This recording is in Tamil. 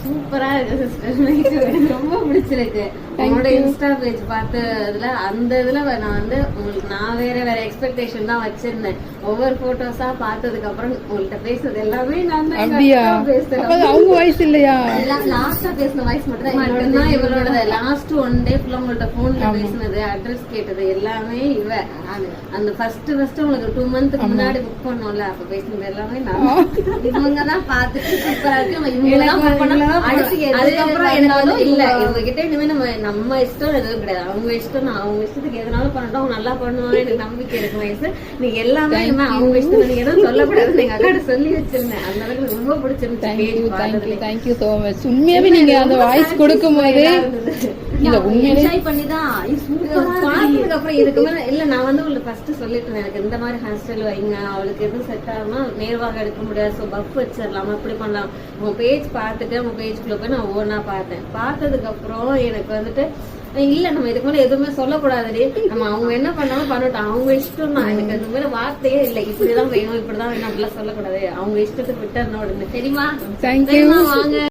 சூப்பரா இருக்கு சிஸ்டர், எனக்கு ரொம்ப பிடிச்சிருக்கு. உங்களோட இன்ஸ்டா பேஜ் பார்த்ததுல அந்த இதுல நான் வந்து உங்களுக்கு நான் வேற எக்ஸ்பெக்டேஷன் தான் வச்சிருந்தேன். ஒவ்வொரு போட்டோஸா பார்த்ததுக்கு அப்புறம் உங்கள்கிட்ட பேசுறது எல்லாமே நான் தான் பேசுறேன். அவங்க வாய்ஸ் இல்லையா? லாஸ்டா பேசின வாய்ஸ் மட்டும்தான் இவரோட. லாஸ்ட் 1 டே ஃபுல்லா உங்கள்ட்ட போன்ல பேசினது, அட்ரஸ் கேட்டது எல்லாமே இவ. அந்த ஃபர்ஸ்ட் உங்களுக்கு 2 மந்த்க்கு முன்னாடி புக் பண்ணோம்ல, அப்ப பேசினது எல்லாமே நான். இவங்கதான் பார்த்துட்டு சூப்பரா இருக்கு. அதுக்கப்புறம் எனக்கு வந்து இல்ல இவங்க கிட்ட இனிமே நம்ம இஷ்டம் எதுவும் கிடையாது, அவங்க இஷ்டம். நான் அவங்க இஷ்டத்துக்கு எதனாலும் பண்ணட்டும், அவங்க நல்லா பண்ணுவாங்க எனக்கு நம்பிக்கை இருக்கு. வயசு நீங்க எல்லாமே அவங்க இஷ்டம், நீங்க எதுவும் சொல்லக்கூடாதுன்னு எங்க அக்காட்ட சொல்லி வச்சிருந்தேன். அந்த அளவுக்கு ரொம்ப பிடிச்சிருந்துச்சு. Thank you so much. உண்மையாவே நீங்க அந்த வாய்ஸ் கொடுக்கும் போது இல்ல உண்மையிலே பண்ணிதான் பார்த்ததுக்கு அப்புறம் இதுக்கு மேல இல்ல நான் வந்து உங்களுக்கு ஃபர்ஸ்ட் சொல்லிட்டு எனக்கு இந்த மாதிரி ஹேர் ஸ்டைல் வைங்க, அவளுக்கு எதுவும் செட் ஆகுமா நேர்வாக எடுக்க முடியாது, ஸோ பஃப் வச்சிடலாம், அப்படி பண்ணலாம். உங்க பேஜ் பார்த்துட்டு உங்க பேஜ்குள்ள போய் நான் ஒவ்வொன்றா பார்த்ததுக்கு அப்புறம் எனக்கு வந்துட்டு இல்ல நம்ம இதுக்கு மேல எதுவுமே சொல்லக்கூடாது, நம்ம அவங்க என்ன பண்ணாலும் பண்ணட்டும், அவங்க இஷ்டம் தான். எனக்கு அது மேல வார்த்தையே இல்லை, இப்படிதான் வேணும் இப்படிதான் வேணும் அப்படிலாம் சொல்லக்கூடாது, அவங்க இஷ்டத்துக்கு விட்டுறணும். தெரியுமா? தேங்க்யூ. வாங்க.